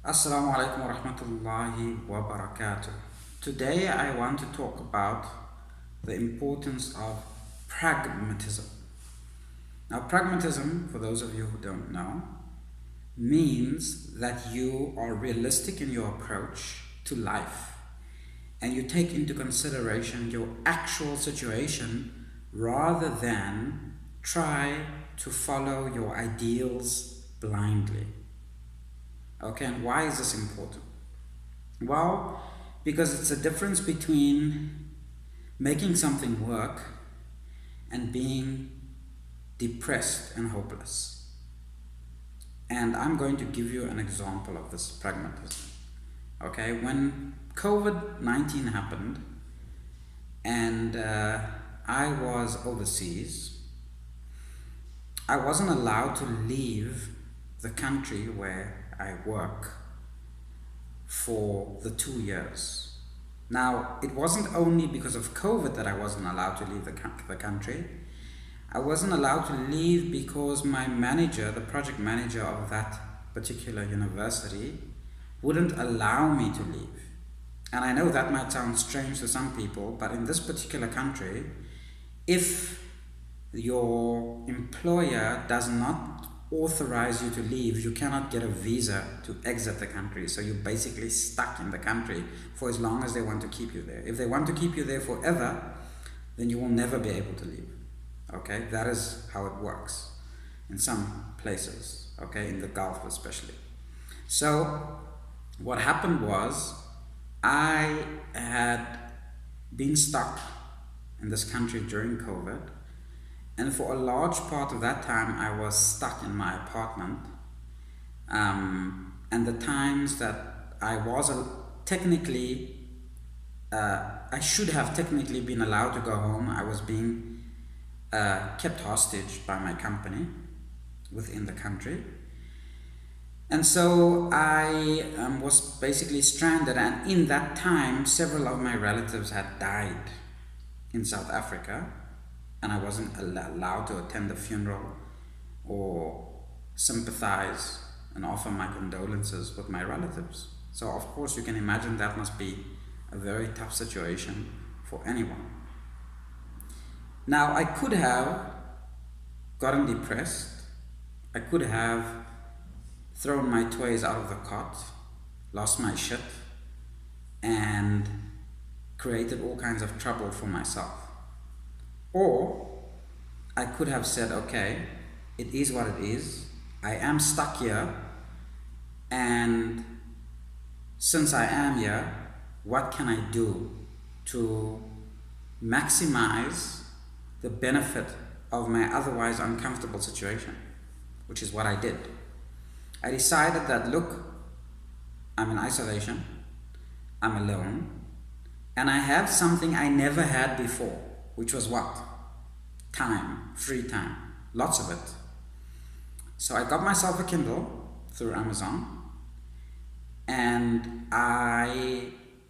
Assalamu alaikum wa rahmatullahi wa barakatuh. Today I want to talk about the importance of pragmatism. Now, pragmatism, for those of you who don't know, means that you are realistic in your approach to life and you take into consideration your actual situation rather than try to follow your ideals blindly. Okay, and why is this important? Well, because it's a difference between making something work and being depressed and hopeless. And I'm going to give you an example of this pragmatism. Okay, when COVID-19 happened and I was overseas, I wasn't allowed to leave the country where I work for the 2 years. Now, it wasn't only because of COVID that I wasn't allowed to leave the country. I wasn't allowed to leave because my manager, the project manager of that particular university, wouldn't allow me to leave. And I know that might sound strange to some people, but in this particular country, if your employer does not authorize you to leave, you cannot get a visa to exit the country. So you're basically stuck in the country for as long as they want to keep you there. If they want to keep you there forever, then you will never be able to leave. Okay, that is how it works in some places, okay, in the Gulf especially. So what happened was I had been stuck in this country during COVID. And for a large part of that time, I was stuck in my apartment. And the times that I was technically, I should have technically been allowed to go home, I was being kept hostage by my company within the country. And so I was basically stranded. And in that time, several of my relatives had died in South Africa. And I wasn't allowed to attend the funeral or sympathize and offer my condolences with my relatives. So of course you can imagine that must be a very tough situation for anyone. Now I could have gotten depressed, I could have thrown my toys out of the cot, lost my shit, and created all kinds of trouble for myself. Or I could have said, okay, it is what it is. I am stuck here. And since I am here, what can I do to maximize the benefit of my otherwise uncomfortable situation? Which is what I did. I decided that, look, I'm in isolation. I'm alone. And I have something I never had before. Which was what? Time, free time, lots of it. So I got myself a Kindle through Amazon and I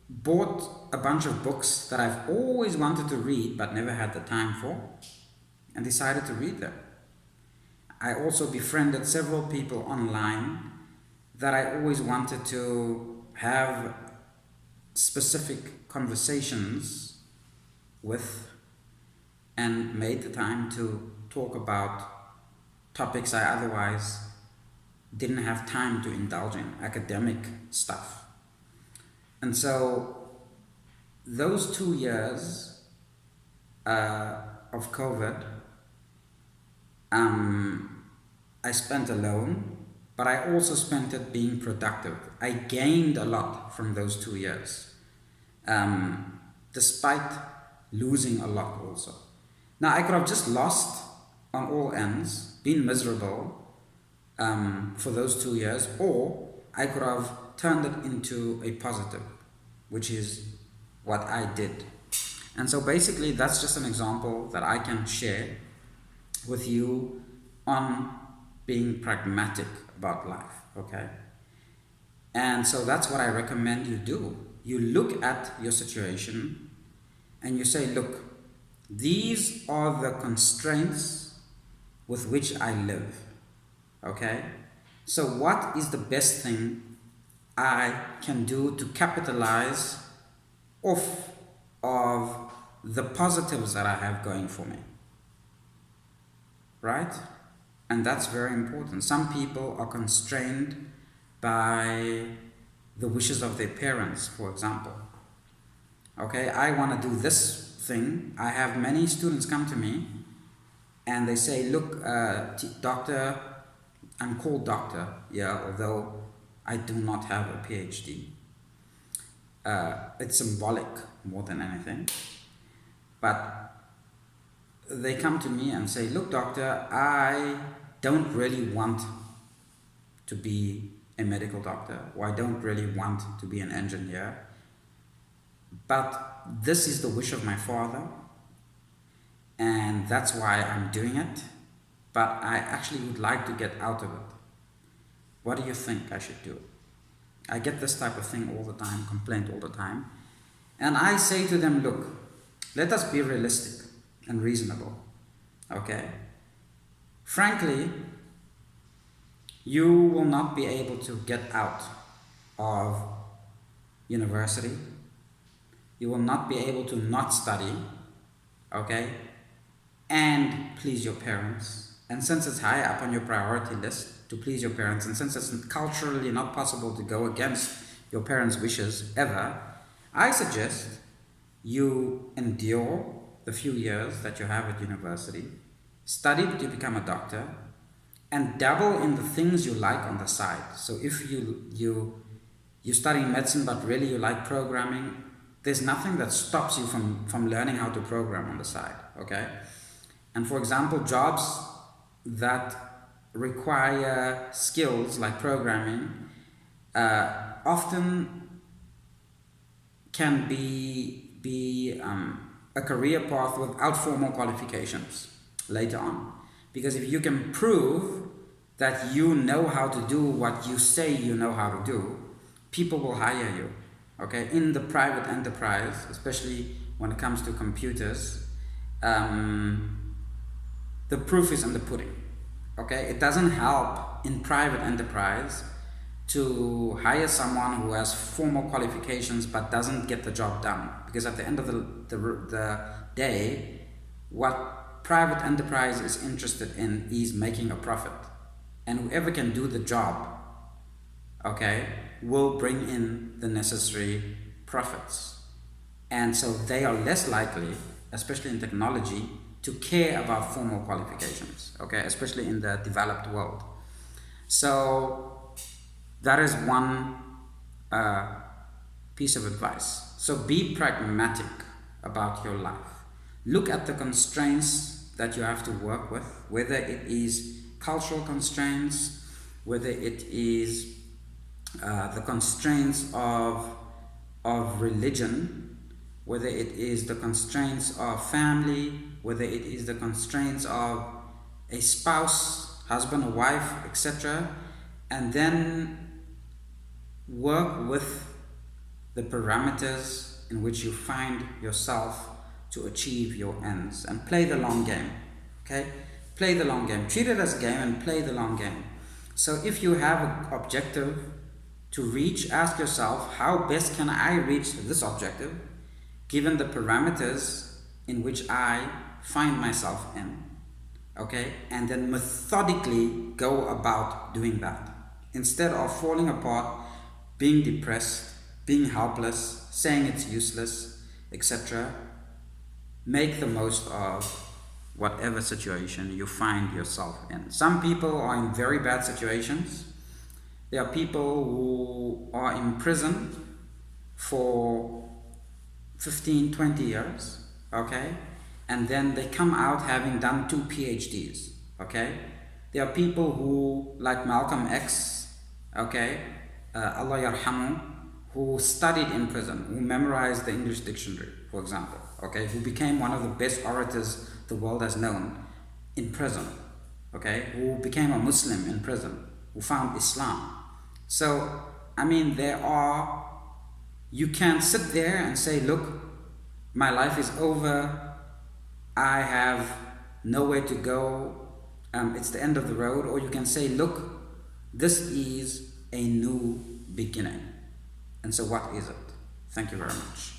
bought a bunch of books that I've always wanted to read but never had the time for and decided to read them. I also befriended several people online that I always wanted to have specific conversations with and made the time to talk about topics I otherwise didn't have time to indulge in, academic stuff. And so those 2 years of COVID, I spent alone, but I also spent it being productive. I gained a lot from those 2 years, despite losing a lot also. Now, I could have just lost on all ends, been miserable for those 2 years, or I could have turned it into a positive, which is what I did. And so basically, that's just an example that I can share with you on being pragmatic about life, okay? And so that's what I recommend you do. You look at your situation and you say, look, these are the constraints with which I live, okay? So what is the best thing I can do to capitalize off of the positives that I have going for me, right? And that's very important. Some people are constrained by the wishes of their parents, for example. Okay, I want to do this thing. I have many students come to me and they say, look, doctor, I'm called doctor, yeah, although I do not have a PhD. It's symbolic more than anything. But they come to me and say, look, doctor, I don't really want to be a medical doctor, or I don't really want to be an engineer, but this is the wish of my father, and that's why I'm doing it, but I actually would like to get out of it. What do you think I should do? I get this type of thing all the time, complaint all the time. And I say to them, look, let us be realistic and reasonable, okay? Frankly, you will not be able to get out of university. You will not be able to not study, okay? And please your parents. And since it's high up on your priority list to please your parents, and since it's culturally not possible to go against your parents' wishes ever, I suggest you endure the few years that you have at university, study to become a doctor, and dabble in the things you like on the side. So if you're studying medicine but really you like programming, there's nothing that stops you from learning how to program on the side, okay? And for example, jobs that require skills like programming often can be a career path without formal qualifications later on. Because if you can prove that you know how to do what you say you know how to do, people will hire you, okay? In the private enterprise, especially when it comes to computers, the proof is in the pudding, okay? It doesn't help in private enterprise to hire someone who has formal qualifications but doesn't get the job done, because at the end of the day, what private enterprise is interested in is making a profit, and whoever can do the job, okay, will bring in the necessary profits. And so they are less likely, especially in technology, to care about formal qualifications, okay, especially in the developed world. So that is one piece of advice. So be pragmatic about your life. Look at the constraints that you have to work with, whether it is cultural constraints, whether it is the constraints of religion, whether it is the constraints of family, whether it is the constraints of a spouse, husband or wife, etc. And then work with the parameters in which you find yourself to achieve your ends, and play the long game, okay? Play the long game. Treat it as a game and play the long game. So if you have an objective to reach, ask yourself, how best can I reach this objective given the parameters in which I find myself in, okay? And then methodically go about doing that, instead of falling apart, being depressed, being helpless, saying it's useless, etc. Make the most of whatever situation you find yourself in. Some people are in very bad situations. There are people who are in prison for 15, 20 years, okay? And then they come out having done 2 PhDs, okay? There are people who, like Malcolm X, okay, Allah yarhamu, who studied in prison, who memorized the English dictionary, for example, okay, who became one of the best orators the world has known in prison, okay, who became a Muslim in prison, who found Islam. So, I mean, you can sit there and say, look, my life is over, I have nowhere to go, it's the end of the road. Or you can say, look, this is a new beginning. And so what is it? Thank you very much.